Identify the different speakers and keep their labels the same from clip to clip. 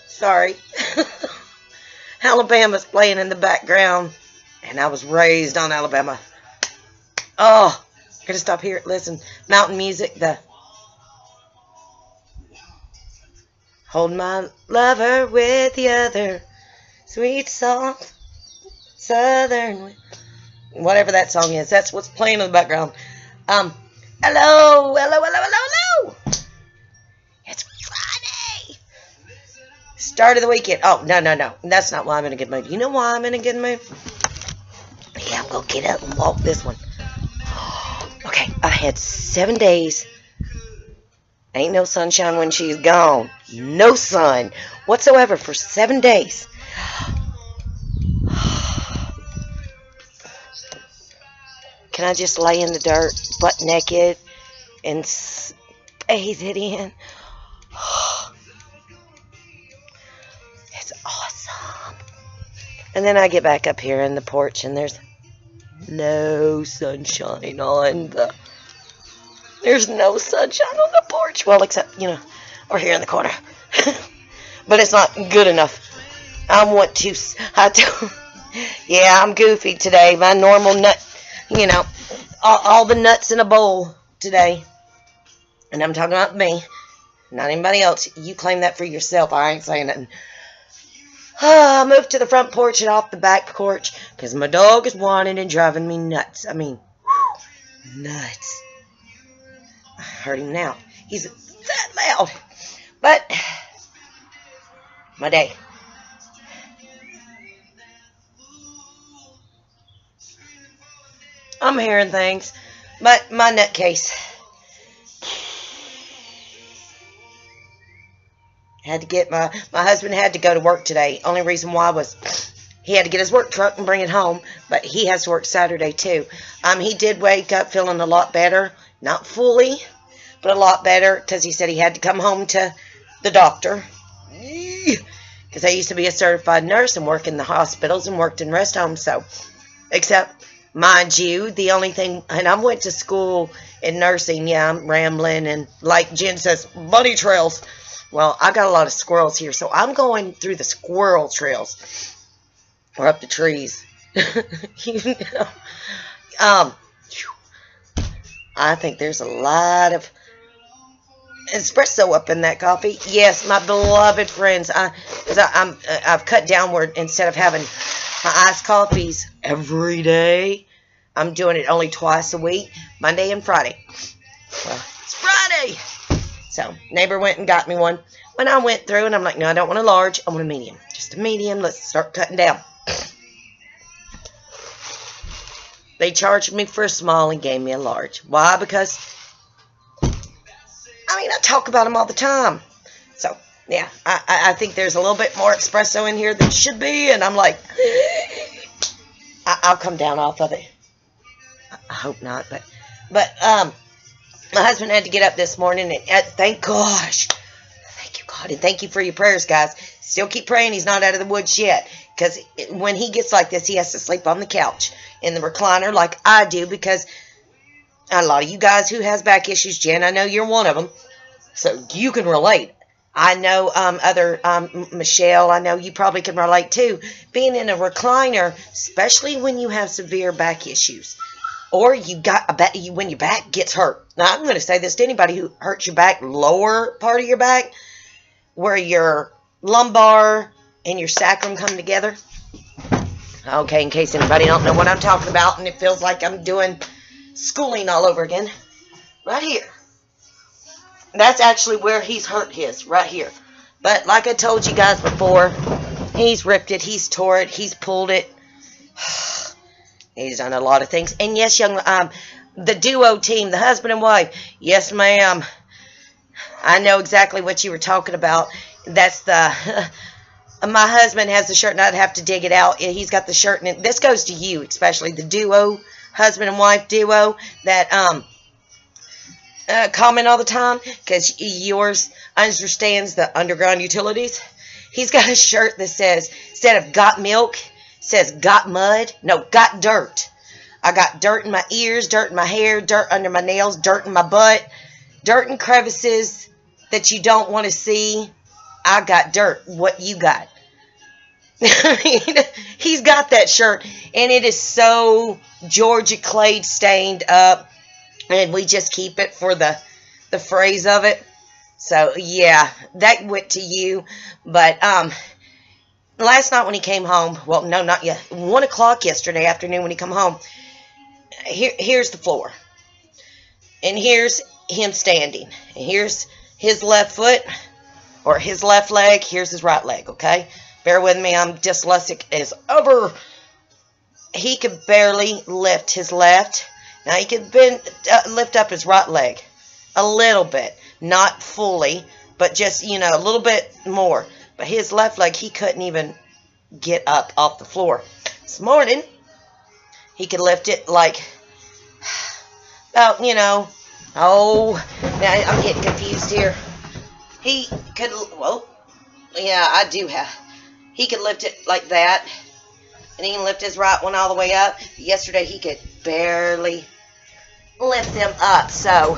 Speaker 1: Sorry. Alabama's playing in the background, and I was raised on Alabama. Oh, gotta stop here. Listen, mountain music. The hold my lover with the other, sweet soft southern, whatever that song is. That's what's playing in the background. Hello. It's Friday. Start of the weekend. Oh, no. That's not why I'm in a good mood. You know why I'm in a good mood? Yeah, I'm going to get up and walk this one. Okay, I had 7 days. Ain't no sunshine when she's gone. No sun whatsoever for 7 days. Can I just lay in the dirt, butt naked, and bathe it in? It's awesome. And then I get back up here in the porch, and there's no sunshine on the... There's no sunshine on the porch. Well, except, over here in the corner. But it's not good enough. Yeah, I'm goofy today. My normal nut, all the nuts in a bowl today. And I'm talking about me, not anybody else. You claim that for yourself. I ain't saying nothing. I moved to the front porch and off the back porch because my dog is whining and driving me nuts. I mean, nuts. I heard him now. He's that loud. But, my day. I'm hearing things. But my nutcase. Had to get my husband had to go to work today. Only reason why was he had to get his work truck and bring it home. But he has to work Saturday too. He did wake up feeling a lot better. Not fully, but a lot better. Because he said he had to come home to the doctor. Because I used to be a certified nurse and work in the hospitals and worked in rest homes. So, except, mind you, the only thing, and I went to school in nursing. Yeah, I'm rambling. And like Jen says, bunny trails. Well, I got a lot of squirrels here, so I'm going through the squirrel trails. Or up the trees. I think there's a lot of espresso up in that coffee. Yes, my beloved friends. I've cut downward. Instead of having my iced coffees every day, I'm doing it only twice a week, Monday and Friday. Well, it's Friday. So, neighbor went and got me one. When I went through, and I'm like, no, I don't want a large. I want a medium. Just a medium. Let's start cutting down. They charged me for a small and gave me a large. Why? Because, I talk about them all the time. So, yeah, I think there's a little bit more espresso in here than should be. And I'm like, I'll come down off of it. I hope not. But my husband had to get up this morning, and thank gosh. Thank you, God, and thank you for your prayers, guys. Still keep praying he's not out of the woods yet, because when he gets like this, he has to sleep on the couch in the recliner like I do, because a lot of you guys who has back issues, Jen, I know you're one of them, so you can relate. I know Michelle, I know you probably can relate too, being in a recliner, especially when you have severe back issues. Or when your back gets hurt. Now, I'm going to say this to anybody who hurts your back, lower part of your back, where your lumbar and your sacrum come together. Okay, in case anybody don't know what I'm talking about, and it feels like I'm doing schooling all over again. Right here. That's actually where he's hurt his, right here. But like I told you guys before, he's ripped it, he's tore it, he's pulled it. He's done a lot of things. And yes, the duo team, the husband and wife. Yes, ma'am. I know exactly what you were talking about. That's the... my husband has the shirt, and I'd have to dig it out. He's got the shirt, and this goes to you, especially the duo, husband and wife duo, that comment all the time, because yours understands the underground utilities. He's got a shirt that says, instead of got milk, says got mud. No, got dirt. I got dirt in my ears, dirt in my hair, dirt under my nails, dirt in my butt, dirt and crevices that you don't want to see. I got dirt. What you got? He's got that shirt, and it is so Georgia clay stained up, and we just keep it for the phrase of it. So yeah, that went to you. But last night when he came home, well, no, not yet, 1 o'clock yesterday afternoon when he come home, here's the floor, and here's him standing, and here's his left foot, or his left leg, here's his right leg, okay? Bear with me, I'm dyslexic as over. He could barely lift his left. Now he could lift up his right leg a little bit, not fully, but just, you know, a little bit more. But his left leg, he couldn't even get up off the floor. This morning, he could lift it like about, you know, oh, now I'm getting confused here. He could, well, yeah, I do have. He could lift it like that, and he can lift his right one all the way up. Yesterday, he could barely lift them up. So,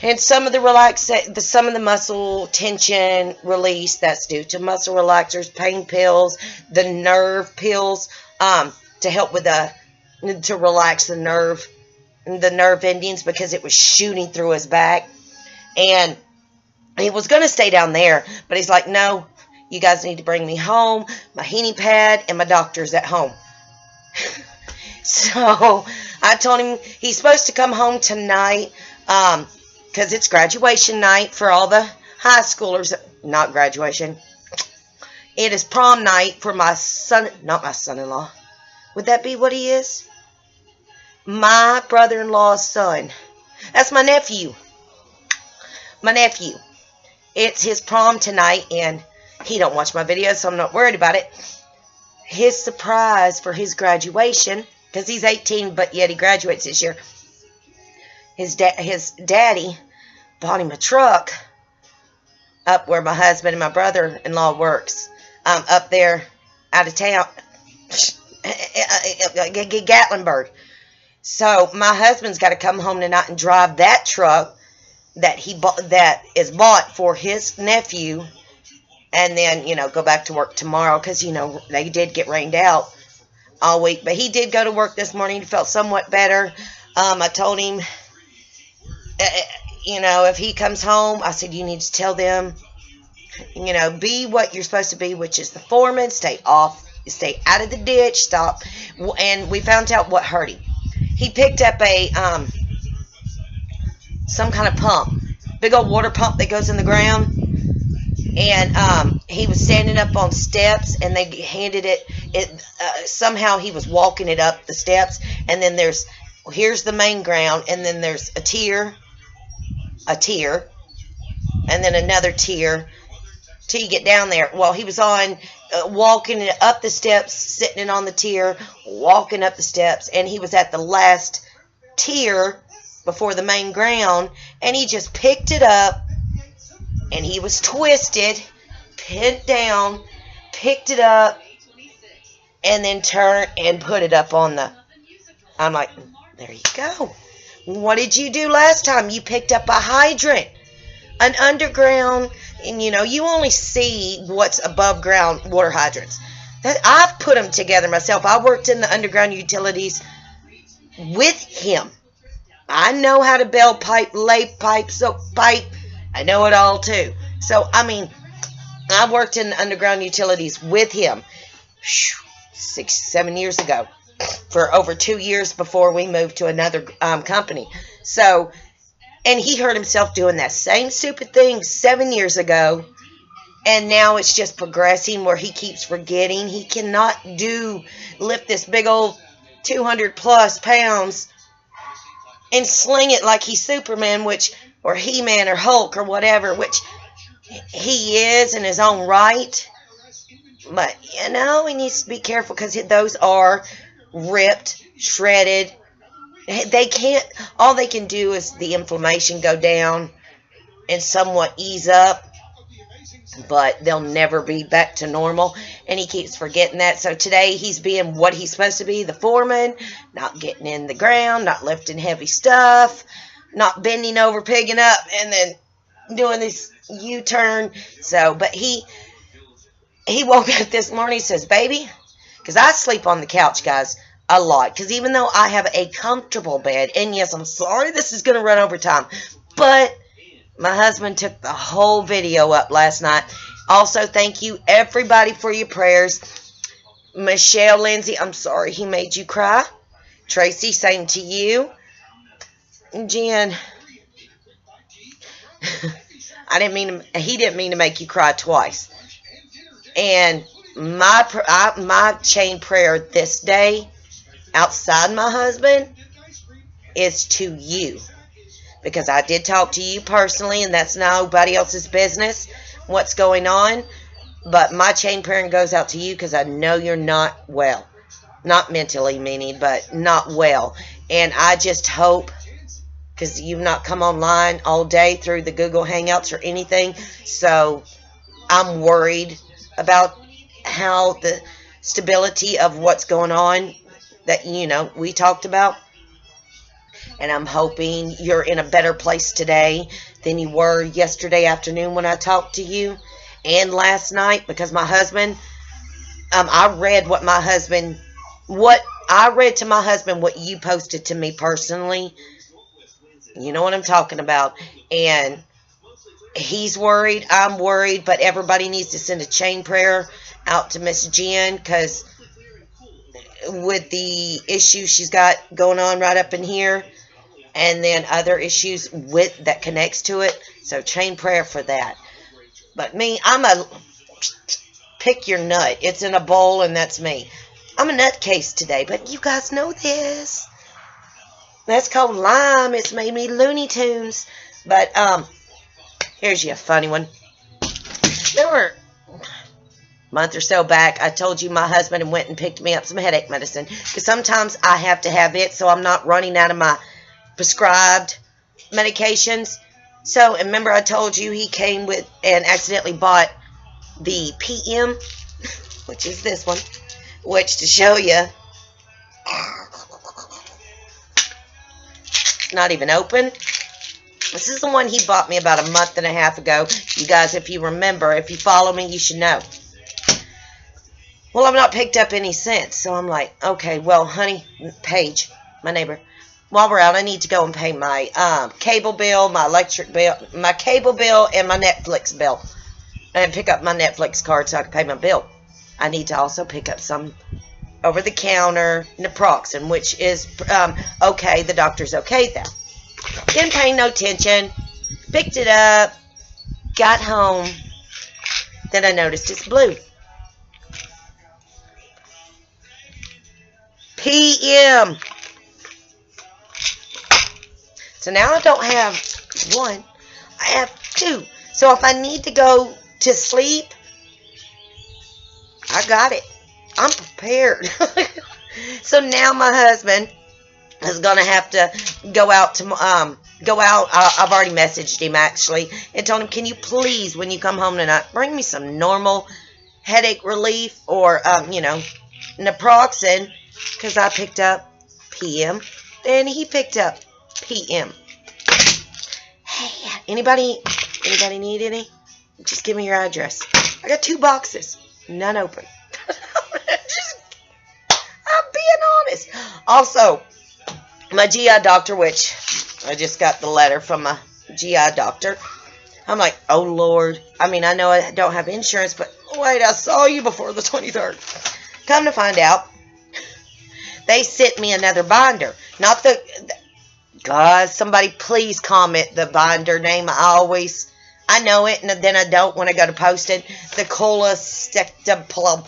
Speaker 1: and some of the muscle tension release, that's due to muscle relaxers, pain pills, the nerve pills, to help with to relax the nerve endings, because it was shooting through his back. And he was going to stay down there, but he's like, no, you guys need to bring me home, my heating pad, and my doctor's at home. So I told him he's supposed to come home tonight, because it's graduation night for all the high schoolers. Not graduation. It is prom night for my son, not my son-in-law. Would that be what he is? My brother-in-law's son. That's my nephew. My nephew. It's his prom tonight, and he don't watch my videos, so I'm not worried about it. His surprise for his graduation, because he's 18, but yet he graduates this year. His daddy bought him a truck up where my husband and my brother-in-law works, up there out of town, Gatlinburg. So my husband's got to come home tonight and drive that truck that is bought for his nephew, and then, you know, go back to work tomorrow, because, you know, they did get rained out all week. But he did go to work this morning. He felt somewhat better. I told him, you know, if he comes home, I said, you need to tell them, you know, be what you're supposed to be, which is the foreman. Stay out of the ditch, stop. And we found out what hurt him. He picked up some kind of pump, big old water pump that goes in the ground, and he was standing up on steps, and they handed it somehow he was walking it up the steps, and then here's the main ground, and then there's a tier, and then another tier till you get down there. Well, he was on walking it up the steps, sitting on the tier, walking up the steps, and he was at the last tier before the main ground, and he just picked it up, and he was twisted, pinned down, picked it up, and then turned and put it up on the, I'm like, there you go. What did you do last time? You picked up a hydrant, an underground, and you know, you only see what's above ground water hydrants. I've put them together myself. I worked in the underground utilities with him. I know how to bell pipe, lay pipe, soak pipe. I know it all too. So, I mean, I worked in the underground utilities with him 6-7 years ago, for over 2 years before we moved to another company. So, and he hurt himself doing that same stupid thing 7 years ago, and now it's just progressing where he keeps forgetting. He cannot lift this big old 200 plus pounds and sling it like he's Superman, or He-Man or Hulk or whatever, which he is in his own right. But, you know, he needs to be careful, because those are ripped, shredded. All they can do is the inflammation go down and somewhat ease up, but they'll never be back to normal, and he keeps forgetting that. So today he's being what he's supposed to be, the foreman, not getting in the ground, not lifting heavy stuff, not bending over, picking up, and then doing this U-turn. So, but he woke up this morning, he says, baby, because I sleep on the couch, guys, a lot. Because even though I have a comfortable bed, and yes, I'm sorry this is going to run over time, but my husband took the whole video up last night. Also, thank you, everybody, for your prayers. Michelle, Lindsay, I'm sorry he made you cry. Tracy, same to you. Jen, he didn't mean to make you cry twice. And my chain prayer this day, outside my husband, is to you. Because I did talk to you personally, and that's nobody else's business what's going on. But my chain prayer goes out to you because I know you're not well. Not mentally meaning, but not well. And I just hope, because you've not come online all day through the Google Hangouts or anything, so I'm worried about how the stability of what's going on that, we talked about. And I'm hoping you're in a better place today than you were yesterday afternoon when I talked to you. And last night, because my husband, I read to my husband what you posted to me personally. You know what I'm talking about. And he's worried, I'm worried, but everybody needs to send a chain prayer out to Miss Jen, because with the issues she's got going on right up in here, and then other issues that connects to it. So chain prayer for that. But me, I'm a pick your nut. It's in a bowl, and that's me. I'm a nutcase today, but you guys know this. That's called Lyme. It's made me Looney Tunes. But here's you a funny one. There were a month or so back, I told you my husband went and picked me up some headache medicine, because sometimes I have to have it so I'm not running out of my prescribed medications. So, and remember I told you he came with and accidentally bought the PM, which is this one, which, to show you, not even open. This is the one he bought me about a month and a half ago. You guys, if you remember, if you follow me, you should know. Well, I've not picked up any since, so I'm like, okay, well, honey, Paige, my neighbor, while we're out, I need to go and pay my cable bill, my electric bill, my cable bill, and my Netflix bill. And pick up my Netflix card so I can pay my bill. I need to also pick up some over-the-counter naproxen, which is okay. The doctor's okay there. Didn't pay no attention. Picked it up. Got home. Then I noticed it's blue. PM. So now I don't have one, I have two. So if I need to go to sleep, I got it. I'm prepared. So now my husband is going to have to go out to, I've already messaged him actually and told him, can you please, when you come home tonight, bring me some normal headache relief or, naproxen, because I picked up PM and he picked up PM. Hey, anybody need any? Just give me your address. I got 2 boxes, none open. I'm being honest. Also, my GI doctor, which I just got the letter from my GI doctor. I'm like, oh Lord. I mean, I know I don't have insurance, but wait, I saw you before the 23rd. Come to find out, they sent me another binder. Not the God, somebody please comment the binder name. I know it, and then I don't when I go to post it. The cholecystectopol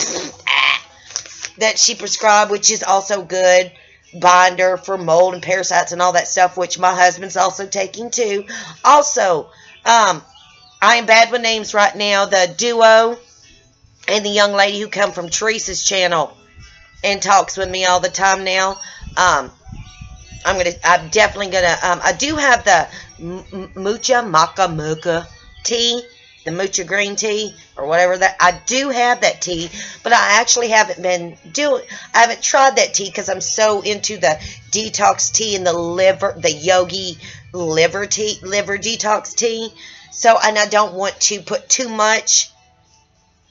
Speaker 1: that she prescribed, which is also good binder for mold and parasites and all that stuff, which my husband's also taking too. Also, I am bad with names right now. The duo and the young lady who come from Teresa's channel and talks with me all the time now. I'm definitely gonna. I do have the Mucha Maca Mocha tea, the Mucha green tea or whatever that. I do have that tea, but I actually haven't been doing. I haven't tried that tea because I'm so into the detox tea and the liver, the yogi liver detox tea. So, and I don't want to put too much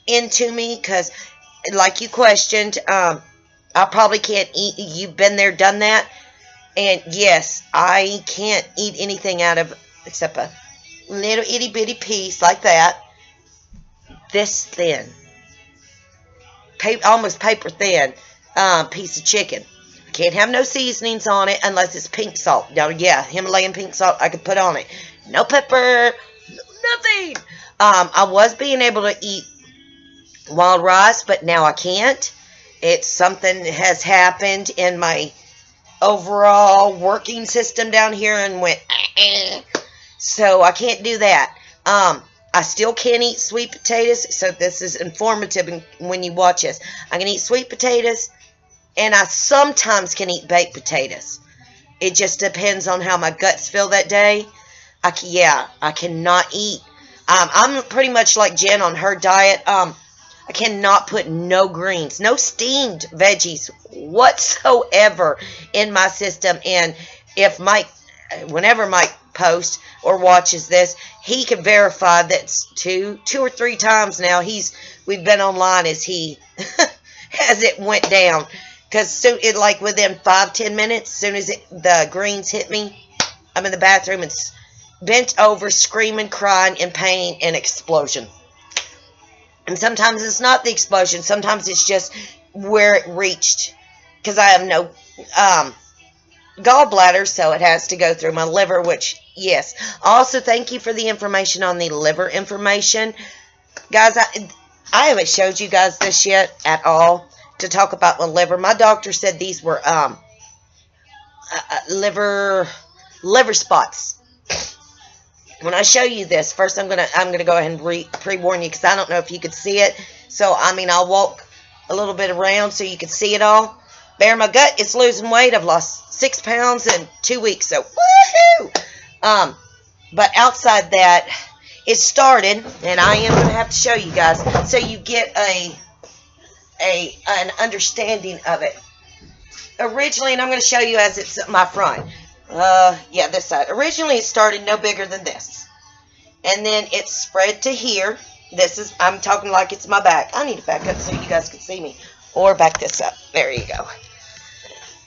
Speaker 1: into me because, like you questioned, I probably can't eat. You've been there, done that. And yes, I can't eat anything out of except a little itty bitty piece like that. This thin, almost paper thin piece of chicken. Can't have no seasonings on it unless it's pink salt. Now, yeah, Himalayan pink salt I could put on it. No pepper, nothing. I was being able to eat wild rice, but now I can't. It's something has happened in my overall working system down here and went, so I can't do that. I still can't eat sweet potatoes, so this is informative when you watch this. I can eat sweet potatoes, and I sometimes can eat baked potatoes. It just depends on how my guts feel that day. I cannot eat. I'm pretty much like Jen on her diet. I cannot put no greens, no steamed veggies whatsoever in my system. And if whenever Mike posts or watches this, he can verify that's two or three times now we've been online as he as it went down. Because like within 5-10 minutes, as soon as the greens hit me, I'm in the bathroom and bent over, screaming, crying, in pain, and explosion. And sometimes it's not the explosion. Sometimes it's just where it reached. Because I have no gallbladder, so it has to go through my liver, which, yes. Also, thank you for the information on the liver information. Guys, I haven't showed you guys this yet at all to talk about my liver. My doctor said these were liver spots. When I show you this, first I'm gonna go ahead and pre-warn you because I don't know if you could see it. So I'll walk a little bit around so you can see it all. Bear my gut, it's losing weight. I've lost 6 pounds in 2 weeks. So woohoo! But outside that, it started, and I am gonna have to show you guys so you get an understanding of it. Originally, and I'm going to show you as it's my front. Yeah, this side. Originally, it started no bigger than this. And then it spread to here. I'm talking like it's my back. I need to back up so you guys can see me. Or back this up. There you go.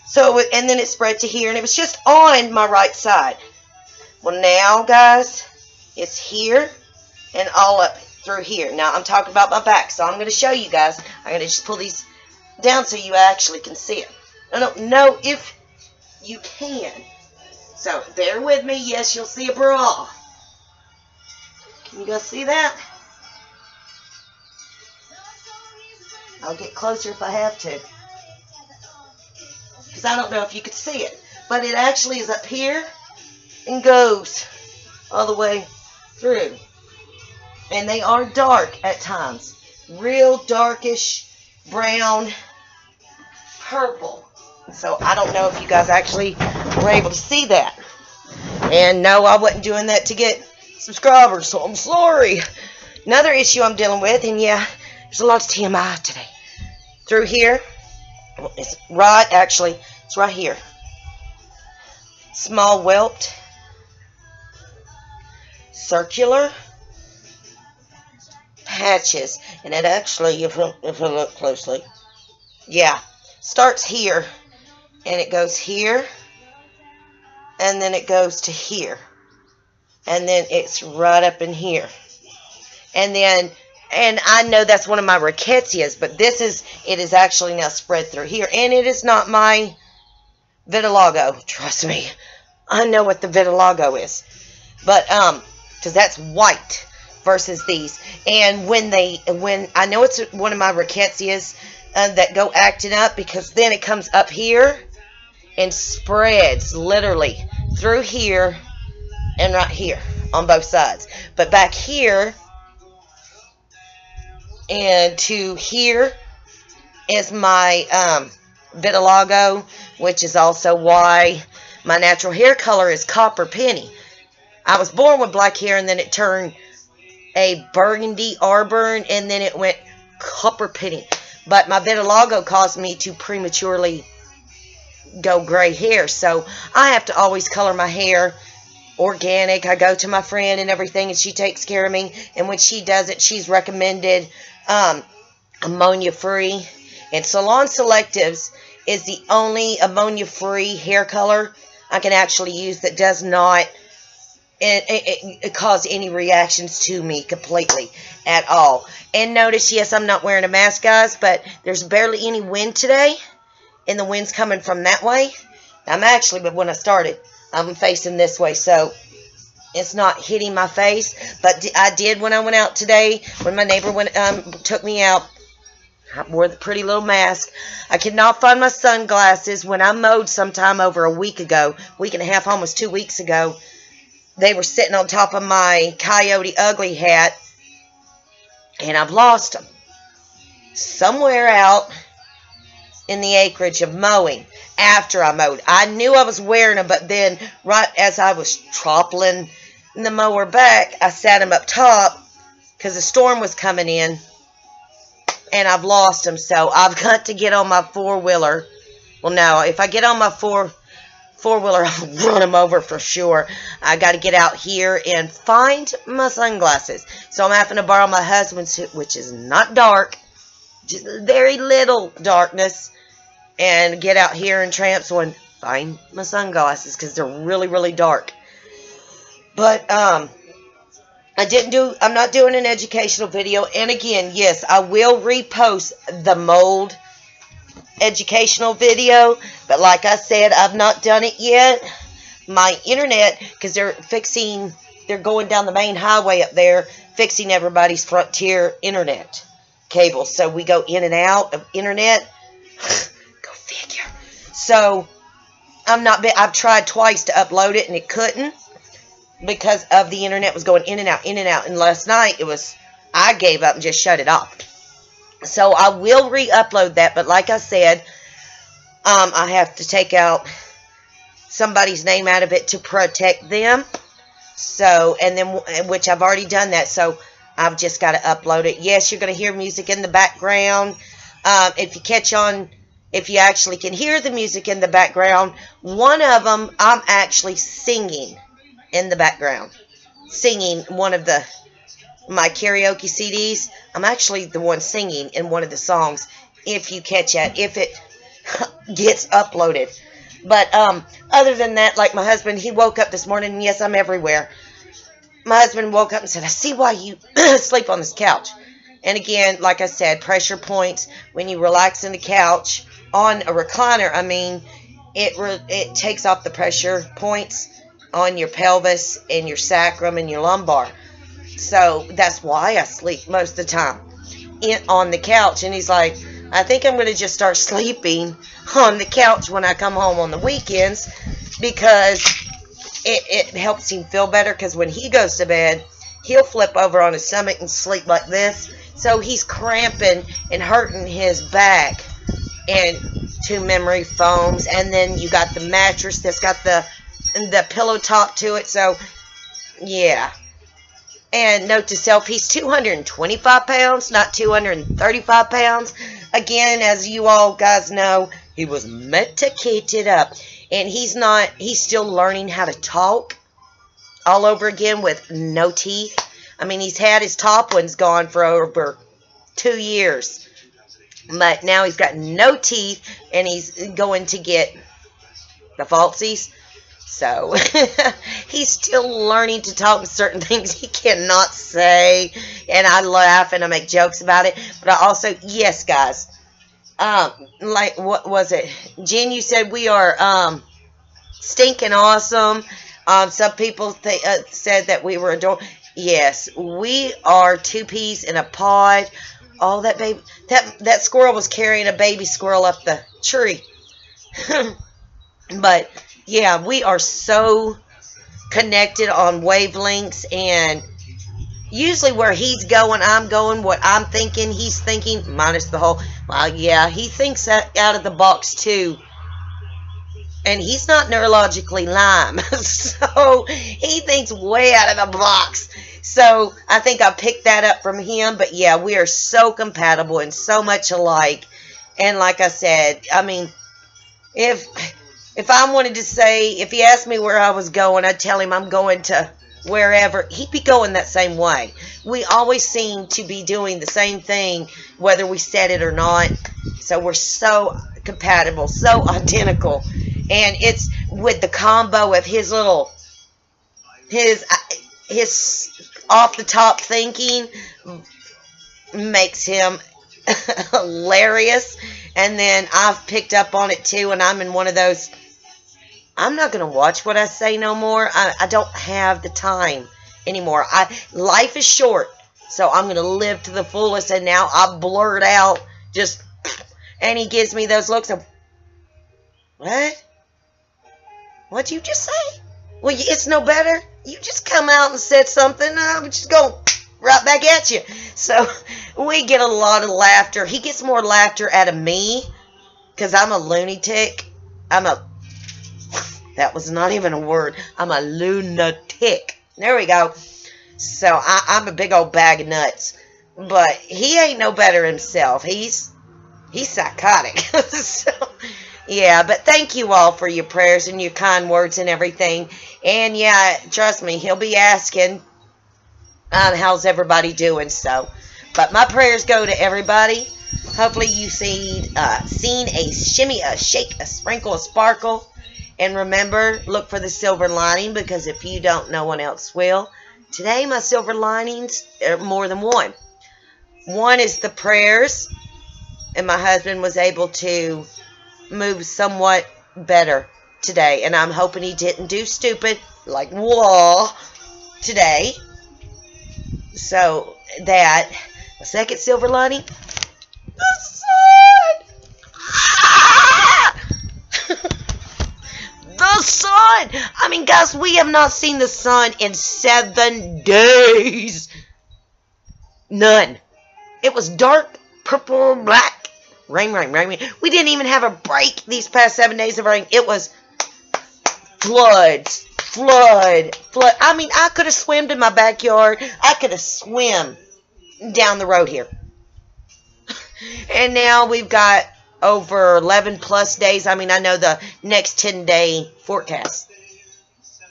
Speaker 1: So, and then it spread to here. And it was just on my right side. Well, now, guys, it's here and all up through here. Now, I'm talking about my back. So, I'm going to show you guys. I'm going to just pull these down so you actually can see it. I don't know if you can. So, bear with me. Yes, you'll see a bra. Can you guys see that? I'll get closer if I have to. Because I don't know if you could see it. But it actually is up here and goes all the way through. And they are dark at times. Real darkish brown purple. So I don't know if you guys actually were able to see that. And no, I wasn't doing that to get subscribers, so I'm sorry. Another issue I'm dealing with, and yeah, there's a lot of TMI today. Through here, it's right here. Small welt, circular patches, and it actually, if I look closely, yeah, starts here. And it goes here, and then it goes to here, and then it's right up in here, and I know that's one of my rickettsias, but it is actually now spread through here, and it is not my vitiligo. Trust me, I know what the vitiligo is, but because that's white versus these, and when I know it's one of my rickettsias that go acting up, because then it comes up here and spreads literally through here and right here on both sides. But back here and to here is my vitiligo, which is also why my natural hair color is copper penny. I was born with black hair, and then it turned a burgundy auburn, and then it went copper penny. But my vitiligo caused me to prematurely go gray hair, so I have to always color my hair organic. I go to my friend and everything, and she takes care of me. And when she does it, she's recommended ammonia-free. And Salon Selectives is the only ammonia-free hair color I can actually use that does not it cause any reactions to me completely at all. And notice, yes, I'm not wearing a mask, guys, but there's barely any wind today, and the wind's coming from that way. I'm actually, but when I started, I'm facing this way, so it's not hitting my face. But I did when I went out today, when my neighbor took me out. I wore the pretty little mask. I could not find my sunglasses. When I mowed sometime over a week ago, week and a half, almost 2 weeks ago, they were sitting on top of my Coyote Ugly hat, and I've lost them somewhere out in the acreage of mowing after I mowed. I knew I was wearing them, but then right as I was troppling the mower back, I sat them up top because the storm was coming in, and I've lost them. So I've got to get on my four-wheeler. Well, no, if I get on my four-wheeler, I'll run them over for sure. I got to get out here and find my sunglasses. So I'm having to borrow my husband's, which is not dark, just very little darkness, and get out here and tramp and find my sunglasses because they're really, really dark. But I'm not doing an educational video. And again, yes, I will repost the mold educational video, but like I said, I've not done it yet. My internet, because they're going down the main highway up there, fixing everybody's Frontier internet cables, so we go in and out of internet. Go figure. So I've tried twice to upload it, and it couldn't because of the internet was going in and out, and last night I gave up and just shut it off. So I will re-upload that, but like I said, I have to take out somebody's name out of it to protect them. So, and then, which I've already done that, so I've just got to upload it. Yes, you're going to hear music in the background. If you actually can hear the music in the background, one of them, I'm actually singing in the background. Singing one of my karaoke CDs. I'm actually the one singing in one of the songs, if you catch that, if it gets uploaded. But other than that, like my husband, he woke up this morning, and yes, I'm everywhere. My husband woke up and said, I see why you sleep on this couch. And again, like I said, pressure points, when you relax in the couch on a recliner, I mean, it takes off the pressure points on your pelvis and your sacrum and your lumbar. So that's why I sleep most of the time on the couch. And he's like, I think I'm going to just start sleeping on the couch when I come home on the weekends, because it helps him feel better, because when he goes to bed, he'll flip over on his stomach and sleep like this. So he's cramping and hurting his back, and 2 memory foams, and then you got the mattress that's got the pillow top to it. So yeah. And note to self, he's 225 pounds, not 235 pounds. Again, as you all guys know, he was medicated up. And he's still learning how to talk all over again with no teeth. I mean, he's had his top ones gone for over 2 years. But now he's got no teeth, and he's going to get the falsies. So, he's still learning to talk certain things he cannot say. And I laugh and I make jokes about it. But I also, yes, guys. Like, what was it? Jen, you said we are stinking awesome. Some people said that we were adorable. Yes, we are 2 peas in a pod. Oh, that baby, that squirrel was carrying a baby squirrel up the tree. But yeah, we are so connected on wavelengths, and usually where he's going, I'm going. What I'm thinking, he's thinking, minus the whole, well, yeah, he thinks out of the box too. And he's not neurologically Lyme, so he thinks way out of the box. So I think I picked that up from him. But yeah, we are so compatible and so much alike. And like I said, I mean, if If I wanted to say, if he asked me where I was going, I'd tell him I'm going to wherever. He'd be going that same way. We always seem to be doing the same thing, whether we said it or not. So we're so compatible, so identical. And it's with the combo of his off the top thinking makes him hilarious. And then I've picked up on it too, and I'm in one of those, I'm not going to watch what I say no more. I don't have the time anymore. Life is short, so I'm going to live to the fullest. And now I blurt out just, and he gives me those looks of, what? What'd you just say? Well, it's no better. You just come out and said something. I'm just going right back at you. So we get a lot of laughter. He gets more laughter out of me because I'm a lunatic. That was not even a word. I'm a lunatic. There we go. So I'm a big old bag of nuts. But he ain't no better himself. He's psychotic. So, yeah, but thank you all for your prayers and your kind words and everything. And yeah, trust me, he'll be asking, how's everybody doing? So, but my prayers go to everybody. Hopefully you seen a shimmy, a shake, a sprinkle, a sparkle. And remember, look for the silver lining, because if you don't, no one else will. Today, my silver linings are more than one. One is the prayers, and my husband was able to move somewhat better today. And I'm hoping he didn't do stupid, like, whoa, today. So, that. The second silver lining, the sun! The sun! I mean, guys, we have not seen the sun in 7 days. None. It was dark, purple, black. Rain, rain, rain, rain. We didn't even have a break these past 7 days of rain. It was floods, flood. I mean, I could have swam in my backyard. I could have swam down the road here. And now we've got over 11 plus days. I mean, I know the next 10-day forecast.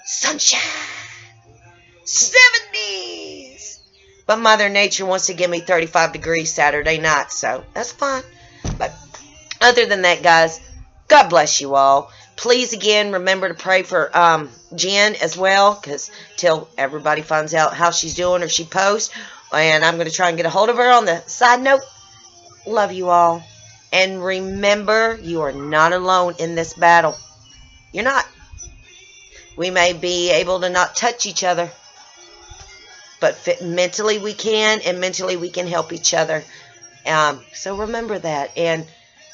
Speaker 1: Sunshine. 70s. But Mother Nature wants to give me 35 degrees Saturday night, so that's fine. But other than that, guys, God bless you all. Please, again, remember to pray for Jen as well, because till everybody finds out how she's doing or she posts. And I'm going to try and get a hold of her on the side note. Love you all. And remember, you are not alone in this battle. You're not. We may be able to not touch each other, but mentally we can, and mentally we can help each other. So remember that, and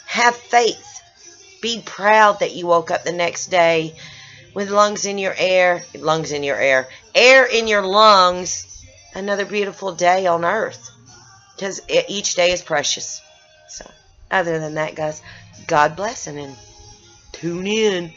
Speaker 1: have faith. Be proud that you woke up the next day with lungs in your air, air in your lungs. Another beautiful day on earth, because each day is precious. So other than that, guys, God bless, and then tune in.